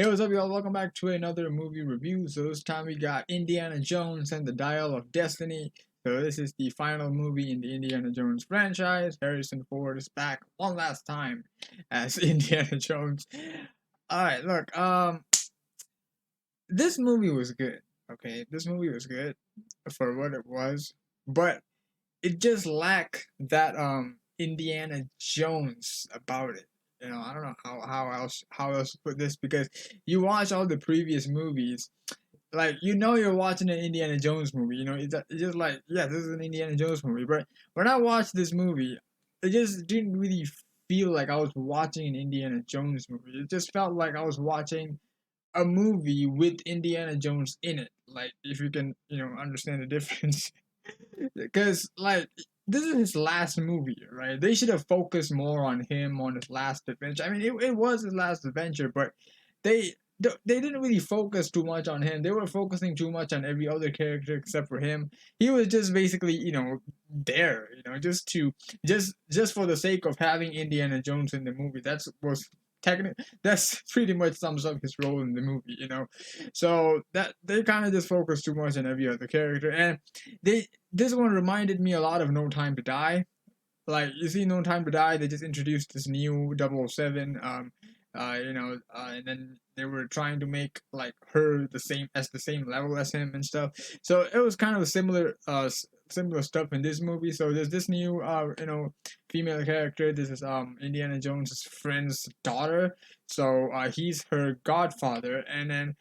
Hey, what's up, y'all? Welcome back to another movie review. So this time we got Indiana Jones and the Dial of Destiny. So this is the final movie in the Indiana Jones franchise. Harrison Ford is back one last time as Indiana Jones. All right, look. This movie was good. Okay, this movie was good for what it was, but it just lacked that Indiana Jones about it. I don't know how else to put this because you watch all the previous movies, like you're watching an Indiana Jones movie. It's just like, yeah, this is an Indiana Jones movie. But when I watched this movie, it just didn't really feel like I was watching an Indiana Jones movie. It just felt like I was watching a movie with Indiana Jones in it. Like, if you can, understand the difference. Because, like, this is his last movie, right? They should have focused more on him on his last adventure. I mean, it was his last adventure, but they they didn't really focus too much on him. They were focusing too much on every other character except for him. He was just basically, there, just for the sake of having Indiana Jones in the movie. That's pretty much sums up his role in the movie. So that they kind of just focus too much on every other character, and they this one reminded me a lot of No Time to Die. Like, you see, No Time to Die, they just introduced this new 007, and then they were trying to make like her the same level as him and stuff. So it was kind of similar stuff in this movie. So there's this new female character. This is Indiana Jones's friend's daughter. So he's her godfather, and then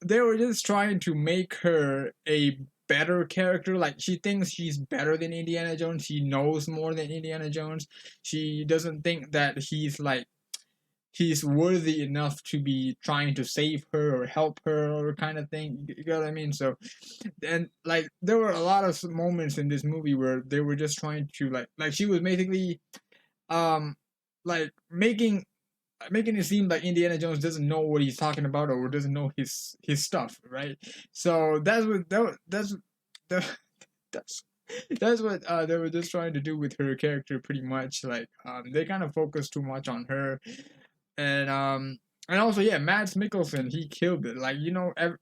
they were just trying to make her a better character. Like, she thinks she's better than Indiana Jones. She knows more than Indiana Jones. She doesn't think that he's worthy enough to be trying to save her or help her or kind of thing. You get what I mean? So, and like, there were a lot of moments in this movie where they were just trying to like she was basically um like making it seem like Indiana Jones doesn't know what he's talking about or doesn't know his stuff, right? So that, that's that's what they were just trying to do with her character, pretty much. Like, they kind of focused too much on her, and also, yeah, Mads Mikkelsen, he killed it. Like,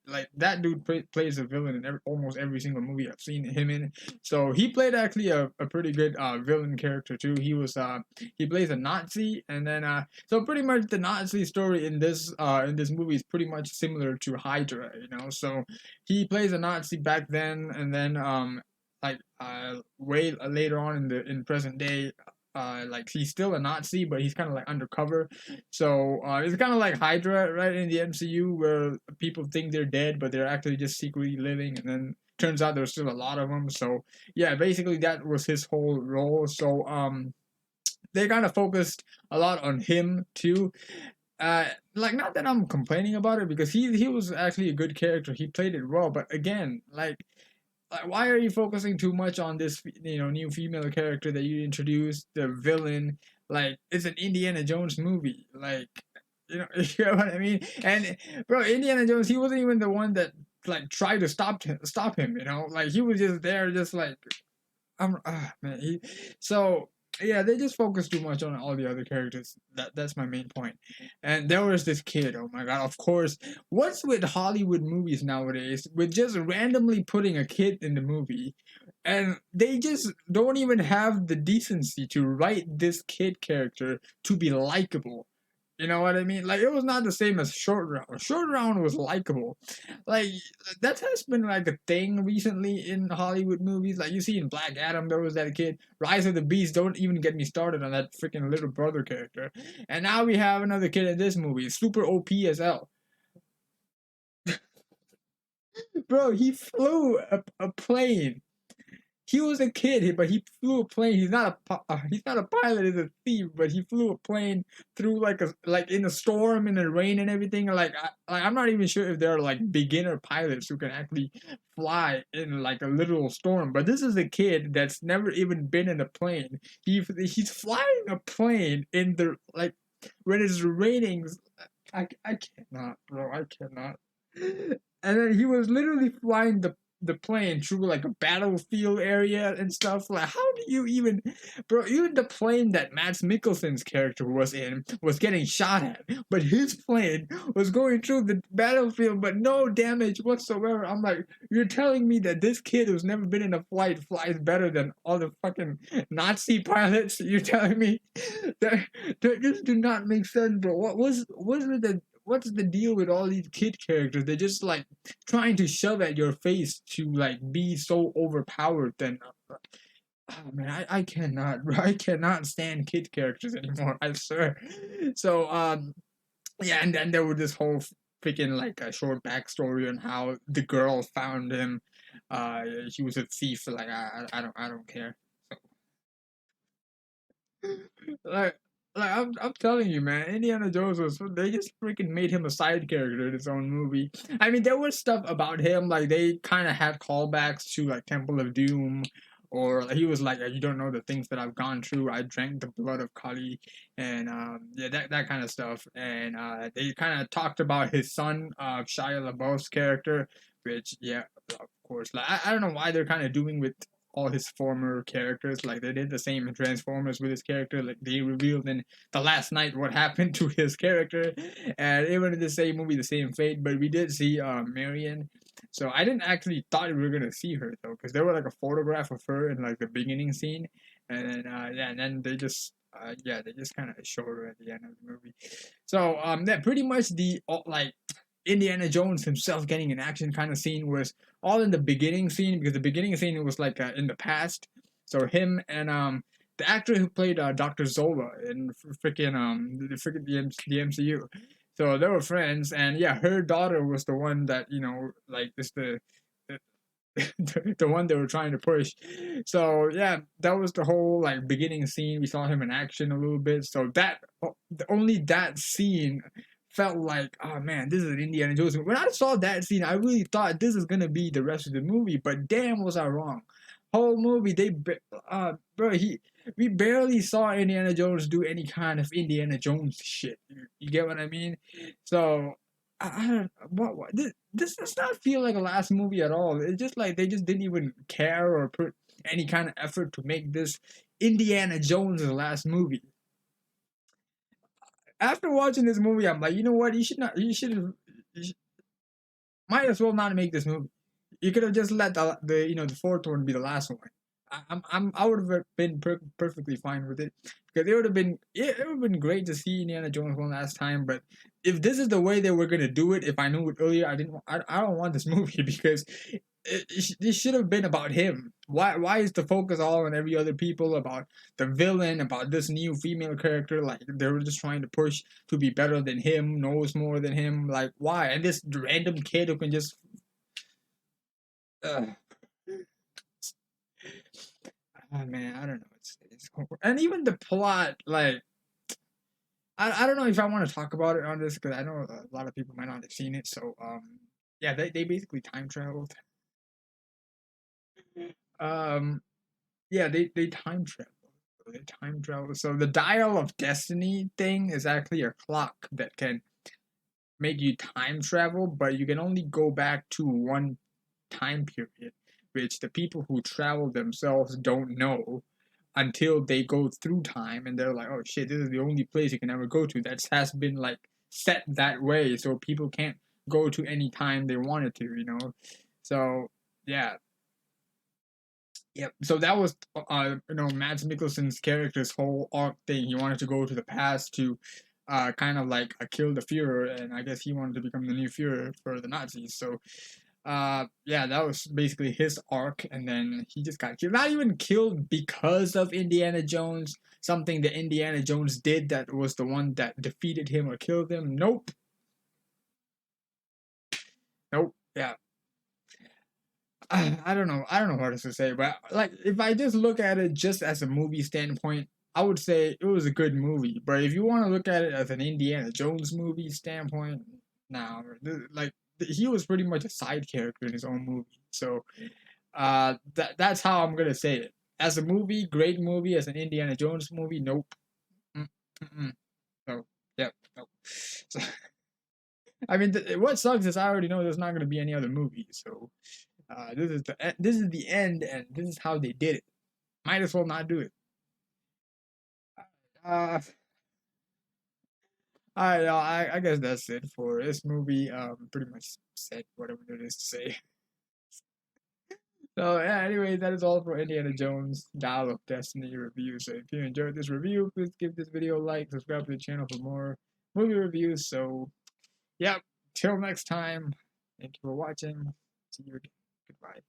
like, that dude plays a villain in almost every single movie I've seen him in. So he played actually a pretty good villain character too. He plays a Nazi, and then so pretty much the Nazi story in this movie is pretty much similar to Hydra. So he plays a Nazi back then, and then like way later on in present day, like, he's still a Nazi, but he's kind of like undercover. So it's kind of like Hydra, right, in the MCU, where people think they're dead, but they're actually just secretly living, and then turns out there's still a lot of them. So yeah, basically that was his whole role. So they kind of focused a lot on him too. Like, not that I'm complaining about it, because he was actually a good character. He played it well, but again, like, why are you focusing too much on this new female character that you introduced, the villain? Like, it's an Indiana Jones movie. Like, you know what I mean? And bro, Indiana Jones, he wasn't even the one that like tried to stop him. Like, he was just there, just like, man. So yeah, they just focus too much on all the other characters. That's my main point. And there was this kid. Oh my god! Of course, what's with Hollywood movies nowadays? With just randomly putting a kid in the movie, and they just don't even have the decency to write this kid character to be likable. You know what I mean? Like, it was not the same as Short Round. Short Round was likable. Like, that has been like a thing recently in Hollywood movies. Like, you see in Black Adam, there was that kid. Rise of the Beast, don't even get me started on that freaking little brother character. And now we have another kid in this movie, super OP as hell. Bro, he flew a plane. He was a kid, but he flew a plane. He's not a pilot. He's a thief, but he flew a plane through like in a storm, in the rain, and everything. I'm not even sure if there are like beginner pilots who can actually fly in like a literal storm. But this is a kid that's never even been in a plane. He's flying a plane in the like when it's raining. I cannot, bro. I cannot. And then he was literally flying the plane through like a battlefield area and stuff. Like, how do you even, bro? Even the plane that Mads Mikkelsen's character was in was getting shot at, but his plane was going through the battlefield, but no damage whatsoever. I'm like, you're telling me that this kid who's never been in a flight flies better than all the fucking Nazi pilots? You're telling me that just do not make sense, bro. What's with the what's the deal with all these kid characters? They're just like trying to shove at your face to like be so overpowered. Then, oh man, I cannot, bro. I cannot stand kid characters anymore. I swear. So, yeah, and then there was this whole freaking like a short backstory on how the girl found him. He was a thief. Like, I don't care. like I'm telling you, man, Indiana Jones was they just freaking made him a side character in his own movie. I mean, there was stuff about him like they kind of had callbacks to like Temple of Doom, or like, he was like, you don't know the things that I've gone through. I drank the blood of Kali, and yeah, that kind of stuff. And they kind of talked about his son, Shia LaBeouf's character, which yeah, of course, like I don't know why they're kind of doing with all his former characters. Like they did the same in Transformers with his character. Like they revealed in the last night what happened to his character, and even in the same movie, the same fate. But we did see Marion. So I didn't actually thought we were gonna see her though, because there was like a photograph of her in like the beginning scene, and then yeah, and then they just. Yeah, they just kind of showed her at the end of the movie. So that pretty much the like Indiana Jones himself getting an action kind of scene was all in the beginning scene, because the beginning scene was like in the past. So him and the actor who played Dr. Zola in the MCU. So they were friends, and yeah, her daughter was the one that like this the one they were trying to push. So yeah, that was the whole like beginning scene. We saw him in action a little bit. So only that scene felt like, oh man, this is an Indiana Jones. When I saw that scene, I really thought this is gonna be the rest of the movie. But damn, was I wrong. Whole movie, bro, we barely saw Indiana Jones do any kind of Indiana Jones shit. You get what I mean? So I don't what this does not feel like a last movie at all. It's just like they just didn't even care or put any kind of effort to make this Indiana Jones' last movie. After watching this movie, I'm like, you know what? You should might as well not make this movie. You could have just let the fourth one be the last one. I would have been perfectly fine with it, because it would have been great to see Indiana Jones one last time. But if this is the way they were gonna do it, if I knew it earlier, I don't want this movie, because this should have been about him. Why is the focus all on every other people, about the villain, about this new female character? Like they were just trying to push to be better than him, knows more than him. Like why? And this random kid who can just. Uh, oh man, I don't know. And even the plot, like I don't know if I want to talk about it on this, because I know a lot of people might not have seen it. So yeah, they basically time traveled. Um yeah, they time travel. They time travel. So the dial of destiny thing is actually a clock that can make you time travel, but you can only go back to one time period, which the people who travel themselves don't know until they go through time, and they're like, oh shit, this is the only place you can ever go to that has been like set that way, so people can't go to any time they wanted to. So yeah. Yep. So that was Mads Mikkelsen's character's whole arc thing. He wanted to go to the past to kind of like kill the Führer, and I guess he wanted to become the new Führer for the Nazis. So yeah, that was basically his arc, and then he just got killed. Not even killed because of Indiana Jones, something that Indiana Jones did that was the one that defeated him or killed him. Nope. Nope. Yeah. I don't know. I don't know what else to say, but like if I just look at it just as a movie standpoint, I would say it was a good movie. But if you want to look at it as an Indiana Jones movie standpoint, now like he was pretty much a side character in his own movie. So that's how I'm gonna say it. As a movie, great movie. As an Indiana Jones movie, nope. Mm, mm-mm. No. Yep. Nope. So, I mean, what sucks is I already know there's not gonna be any other movie. So This is the end, and this is how they did it. Might as well not do it. Uh, I guess that's it for this movie. Pretty much said whatever there is to say. So yeah, anyway, that is all for Indiana Jones Dial of Destiny review. So if you enjoyed this review, please give this video a like, subscribe to the channel for more movie reviews. So yeah, till next time. Thank you for watching. See you again. Goodbye.